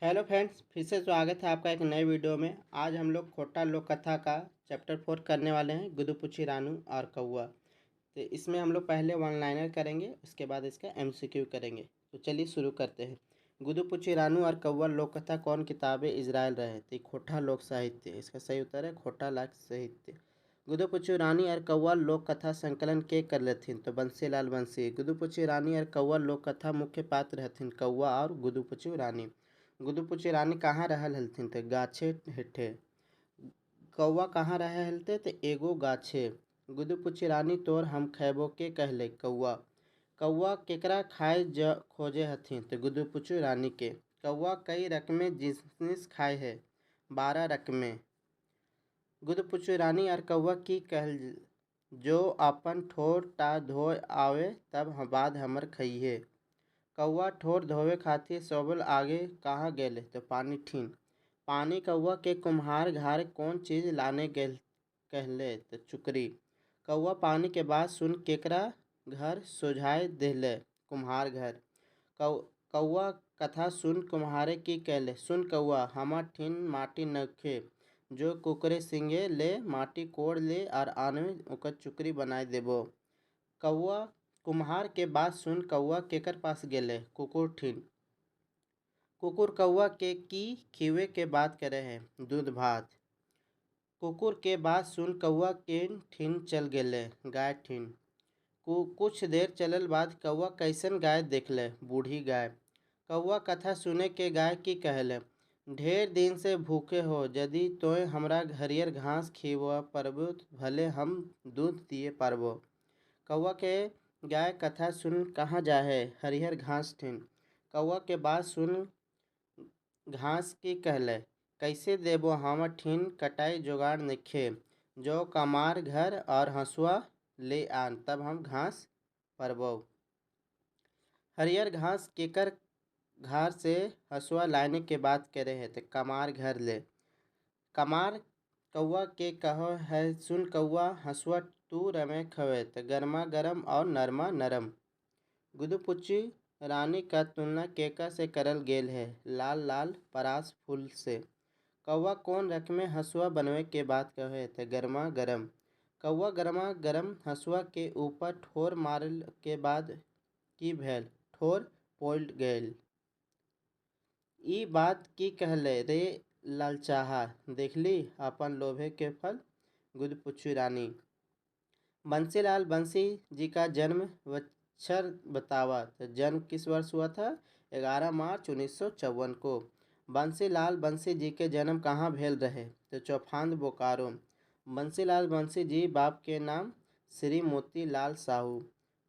Hello friends, फिर से स्वागत है आपका एक नए वीडियो में। आज हम लोग खोटा लोक कथा का चैप्टर 4 करने वाले हैं, गुदुपुची रानू और कौवा। तो इसमें हम लोग पहले वन लाइनर करेंगे, उसके बाद इसका एमसीक्यू करेंगे। तो चलिए शुरू करते हैं। गुदुपुची रानू और कौवा लोक कथा कौन किताबें इजराइल रहे थे? खोटा लोक साहित्य। इसका सही उत्तर है खोटा लोक साहित्य। गुदुपुची रानी और कौवा लोक कथा संकलन के कर लेथिन? तो बंसीलाल बंसी। गुदुपुची रानी और कौवा लोक कथा मुख्य पात्र रहथिन कौवा और गुदुपुची रानी। गुदुपुची रानी कहाँ रहल हलथिन? तो गाछे हेठे। कौवा कहाँ रहे हलते? तो एगो गाछे। गुदुपुची रानी तोर हम खैबो के कहले? कौवा। कौवा केकरा खाए खोजे हथिन? तो गुदुपुची रानी के। कौवा कई रकमें जिनिस खाए है? 12 रकमें। गुदुपुची रानी और कौवा की कहल? जो अपन ठोर टा धोए आवे तब बाद हमर खइहे। कौवा ठोर धोवे खातिर सबल आगे कहाँ गेले? तो पानी ठीन। पानी कौवा के कुम्हार घर कौन चीज लाने गेल कहले? तो चुकरी। कौवा पानी के बाद सुन केकरा घर सोझाए देले? कुम्हार घर। कौवा कथा सुन कुम्हारे की कहले? सुन कौवा, हमार ठीन माटी नखे, जो कुकरे सिंगे ले माटी कोड़ ले और आने ओकर चुकरी बनाए देबो। कौवा कुम्हार के बात सुन कौवा केकर पास गेले? कुकुर ठीन। कुकुर कौवा के की खिवे के बात करे है? दूध भात। कुकुर के बात सुन कौवा के ठीन चल गेले? गाय ठीन। कुछ देर चलल बाद कौवा कैसन गाय देखले? बूढ़ी गाय। कौवा कथा सुने के गाय की कहले? ढेर दिन से भूखे हो, यदि तोय हमरा हरियर घास खिवा परबो भले हम दूध दिए पारबो। कौवा के गाय कथा सुन कहाँ जाए? हरिहर घास ठीन। कौवा के बात सुन घास की कहले? कैसे देबो, हम ठीन कटाई जोगाड़ नइखे, जो कमार घर और हंसुआ ले आन तब हम घास परबो। हरियर घास केकर घर से हंसुआ लाने के बात करे है? तो कमार घर ले। कमार कौवा के कहो है? सुन कौवा, हंसुआ तू रमे खवे, तो गर्मा गर्म और नरमा नरम। गुदुपुची रानी का तुलना केकर से करल गेल है? लाल लाल परास फूल से। कौवा कौन रख में हंसुआ बनवे के बात कहे? तो गर्मा गर्म। कौवा गर्मा गर्म हंसुआ के ऊपर ठोर मारल के बाद की भेल? ठोर पोल्ड गेल। ई बात की कहले रे लालचाहा, देखली अपन लोभे के फल? गुदपुची रानी। बंसीलाल बंसी जी का जन्म वत्सर बतावा। तो जन्म किस वर्ष हुआ था? 11 मार्च 1954 को। बंसीलाल बंसी जी के जन्म कहाँ भेल रहे? तो चौफांद बोकारो। बंसीलाल बंसी जी बाप के नाम श्री मोती लाल साहू।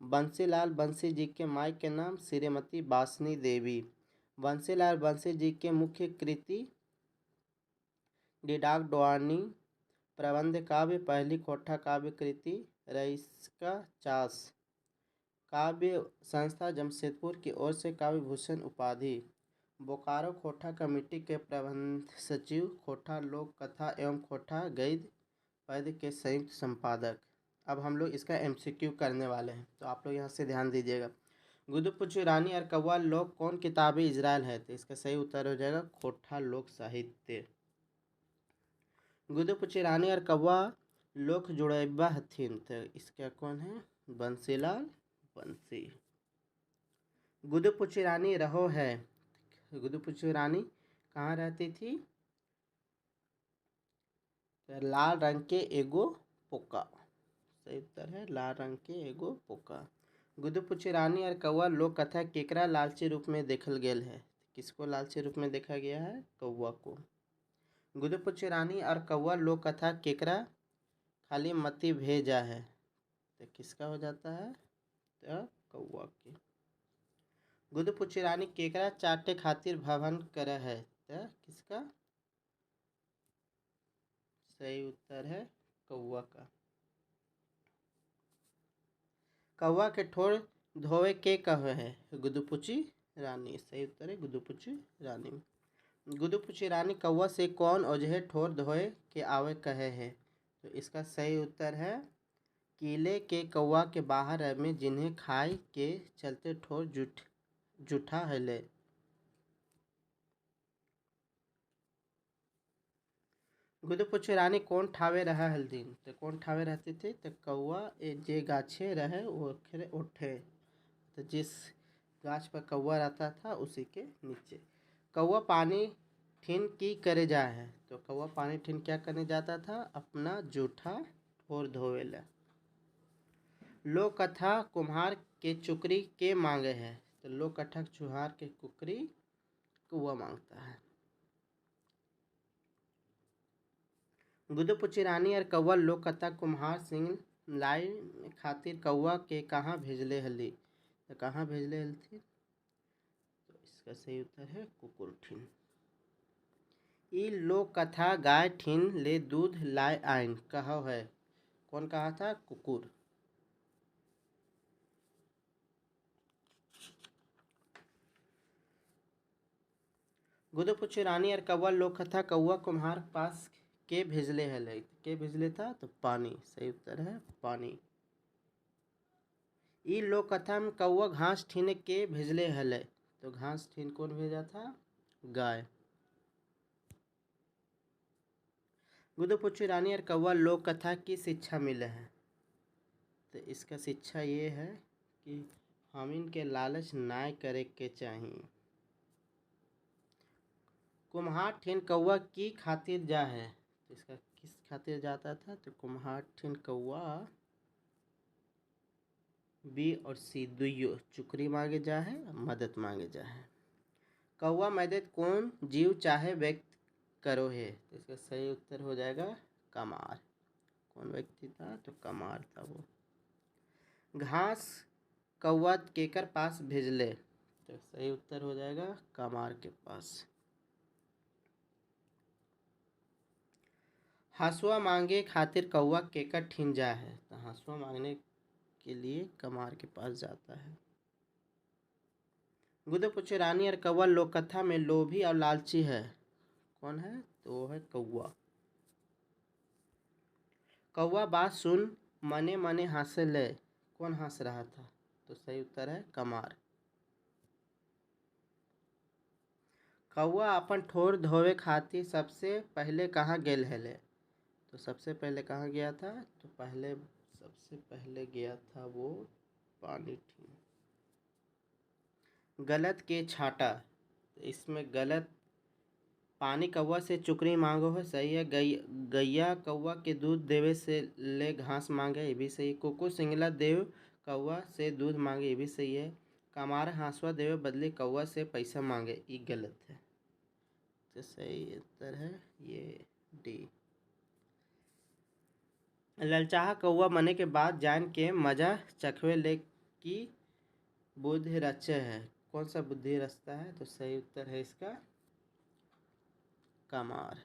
बंसीलाल बंसी जी के माई के नाम श्रीमती बासनी देवी। बंसीलाल बंसी जी के मुख्य कृति डिडाकडवाणी प्रबंध काव्य, पहली खोटा काव्य कृति रईस्का चास। काव्य संस्था जमशेदपुर की ओर से काव्य भूषण उपाधि। बोकारो खोटा कमेटी के प्रबंध सचिव, खोटा लोक कथा एवं खोटा गद्य पद्य के संयुक्त संपादक। अब हम लोग इसका एमसीक्यू करने वाले हैं, तो आप लोग यहाँ से ध्यान दीजिएगा। गुदुपुची रानी और कौवा लोक कौन किताबें इजराइल है? तो इसका सही उत्तर हो जाएगा खोटा लोक साहित्य। गुदुपुची रानी और कौवा लोक जुड़ैबा हथिन? तो इसका कौन है? बंसीलाल बंसी। गुदुपुची रानी रहो है? गुदुपुची रानी कहाँ रहती थी? तो लाल रंग के एगो पोका। सही उत्तर है लाल रंग के एगो पोका। गुदुपुची रानी और कौवा लोक कथा केकरा लालची रूप में देखल गेल है? किसको लालची रूप में देखा गया है? कौवा को। गुदुपुची रानी और कौवा लोक कथा केकरा खाली मती भेजा है? तो किसका हो जाता है? तो कौवा की। गुदुपुची रानी केकरा चाटे खातिर भवन करे है? तो किसका? सही उत्तर है कौवा का। कौवा के ठोर धोवे के कहे है? गुदुपुची रानी। सही उत्तर है गुदुपुची रानी। गुदुपुची रानी कौवा से कौन ओझे ठोर धोए के आवे कहे है? तो इसका सही उत्तर है कीले के कौवा के बाहर में, जिन्हें खाए के चलते ठोर जूठा हले। गुदु पूछे रानी कौन ठावे रहा हल्दीन, तो कौन ठावे रहते थे, तो कौआ जे गाछे रहे वो उठे, तो जिस गाछ पर कौआ रहता था उसी के नीचे। कौआ पानी ठीन की करे जा है, तो कौआ पानी ठीन क्या करने जाता था, अपना जूठा ठोर धोवेला। लोक कथा कुम्हार के चुकरी के मांगे है, तो लोक कथा चुहार के कुकरी कौआ मांगता है। गुदु पूछी रानी और कौआ लोक कथा कुम्हार सिंह लाई खातिर कौआ के कहाँ भेजले हली, तो कहाँ भेजले हलथी, तो इसका सही उत्तर है कुकुर ठीन। ई लोक कथा गाय ठीन ले दूध लाए आइन कहा है, कौन कहा था, कुकुर। गुदु पूछे रानी और कौआ लोक कथा कौआ कुम्हार पास के भेजले हले, के भेजले था, तो पानी, सही उत्तर है पानी। ई लोक कथा में कौआ घास ठीन के भेजले हले, तो घास ठीन कौन भेजा था, गाय। गुदु पूछी रानी और कौआ लोक कथा की शिक्षा मिले है, तो इसका शिक्षा ये है कि हम इनके लालच नाय करे के चाहिए। कुम्हार ठीन कौआ की खातिर जा है, तो इसका किस खातिर जाता था, तो कुम्हार ठीन कौआ बी और सी दुइयो चुकरी मांगे जा है, मदद मांगे जा है। कौआ मदद कौन जीव चाहे व्यक्त करो है, तो इसका सही उत्तर हो जाएगा कमार। कौन व्यक्ति था, तो कमार था वो। घास कौआ केकर पास भेजले, तो सही उत्तर हो जाएगा कमार के पास। हंसुआ मांगे खातिर कौआ केकर ठीन जा है, तो हंसुआ मांगने के लिए कमार के पास जाता है। गुदु पूछे रानी और कौआ लोक कथा में लोभी और लालची है, कौन है, तो वो है कौआ। कौआ बात सुन मने मने हंसे ले, कौन हंस रहा था, तो सही उत्तर है कमार। कौआ अपन ठोर धोवे खातिर सबसे पहले कहाँ गेल हले, तो सबसे पहले कहाँ गया था, तो सबसे पहले गया था वो पानी ठीन। गलत के छाटा, तो इसमें गलत, पानी कौआ से चुकरी मांगो है, सही है। गैया कौआ के दूध देवे से ले घास मांगे, ये भी सही है। कुकुर सिंगला देव कौआ से दूध मांगे, ये भी सही है। कमार हंसुआ देवे बदले कौआ से पैसा मांगे, ये गलत है, तो सही उत्तर है ये डी। ललचाहा कौआ मने के बाद जान के मजा चखवे ले की बुद्धि रचे है, कौन सा बुद्धि रचता है, तो सही उत्तर है इसका कमार।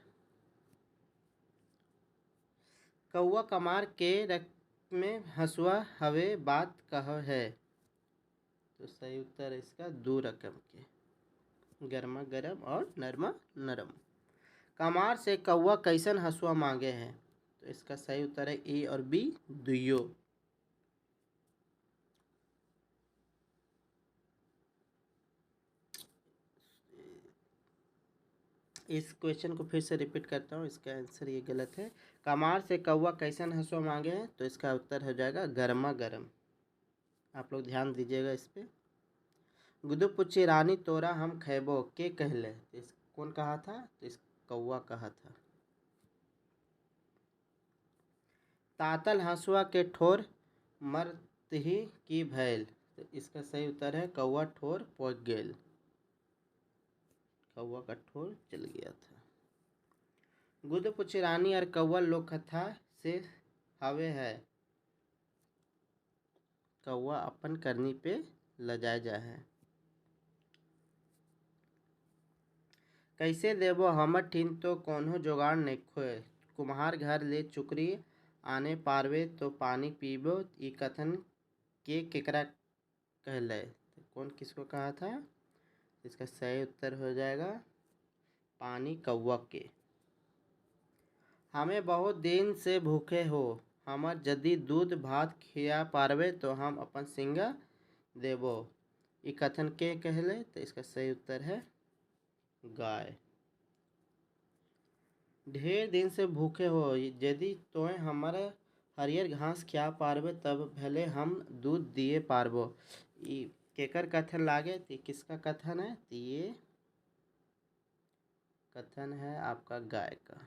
कौआ कमार के रक्त में हंसुआ हवे बात कह है, तो सही उत्तर है इसका दो रकम के, गर्मा गर्म और नरमा नरम। कमार से कौआ कैसन हंसुआ मांगे हैं, तो इसका सही उत्तर है ए और बी दुइयो। इस क्वेश्चन को फिर से रिपीट करता हूँ, इसका आंसर ये गलत है। कमार से कौआ कैसन हंसुआ मांगे हैं, तो इसका उत्तर हो जाएगा गर्मा गर्म। आप लोग ध्यान दीजिएगा इस पे। गुदु पूछी रानी तोरा हम खैबो के कहले, तो इस कौन कहा था, तो इस कौआ कहा था। तातल हंसुआ के ठोर मरतही की भैल, तो इसका सही उत्तर है कौआ ठोर पहुँच गेल, कौआ का ठोर चल गया था। गुदु पूछी रानी और कौआ लोक कथा से हवे है, कौआ अपन करनी पे लजाए जा है। कैसे देबो हमर ठीन तो कोनो जोगाड़ नइखे, कुम्हार घर ले चुकरी आने पारवे तो पानी पीबो, ई कथन के केकरा कहले, तो कौन किसको कहा था, इसका सही उत्तर हो जाएगा पानी कौआ के। हमें बहुत दिन से भूखे हो, हमर यदि दूध भात खिया पारवे तो हम अपन सिंगा देबो, ई कथन के कहले, तो इसका सही उत्तर है गाय। ढेर दिन से भूखे हो, यदि तोय हमारा हरियर घास खिया पारबे तब भले हम दूध दिए पारबो। ई केकर कथन लागे? तो किसका कथन है? तो ये कथन है आपका गाय का।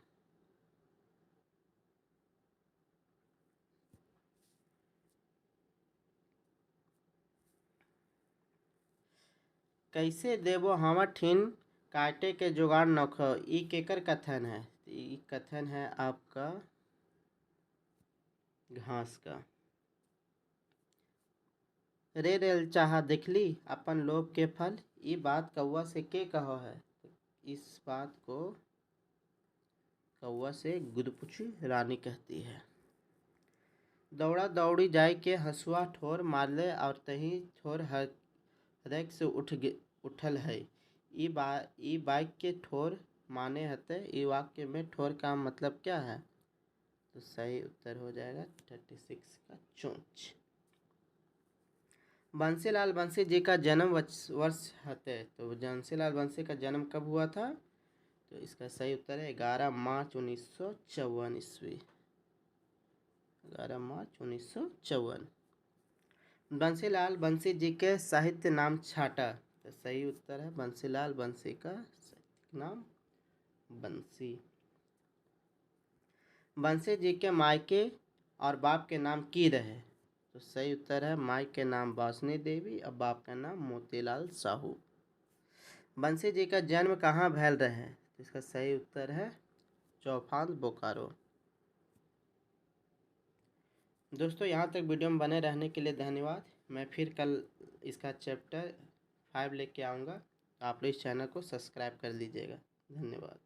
कैसे देबो हमर ठीन काटे के जुगाड़ नखो, ई केकर कथन है? ई कथन है आपका घास का। रे रेल चाहा देखली अपन लोभ के फल, ई बात कौआ से के कहो है? इस बात को कौआ से गुदपुची रानी कहती है। दौड़ा दौड़ी जाय के हसुआ ठोर मारले और तही ठोर हृदय से उठल है। ई बाइक के ठोर माने हते। ई वाक्य में ठोर का मतलब क्या है? तो सही उत्तर हो जाएगा 36 का चोंच। बंसीलाल बंसी जी का जन्म वर्ष हते। तो बंसीलाल बंसी का जन्म कब हुआ था? तो इसका सही उत्तर है 11 मार्च 1954 ईस्वी। 11 मार्च 1954। बंसीलाल बंसी जी के साहित्य नाम छाटा। तो सही उत्तर है बंसीलाल बंसी का साहित्यिक नाम बंसी। बंसी जी के मायके और बाप के नाम की रहे? तो सही उत्तर है माई के नाम वासनी देवी और बाप का नाम मोतीलाल साहू। बंसी जी का जन्म कहाँ भैल रहे? तो इसका सही उत्तर है चौफान बोकारो। दोस्तों यहाँ तक वीडियो में बने रहने के लिए धन्यवाद। मैं फिर कल इसका चैप्टर 5 लेके आऊँगा। आप लोग इस चैनल को सब्सक्राइब कर लीजिएगा। धन्यवाद।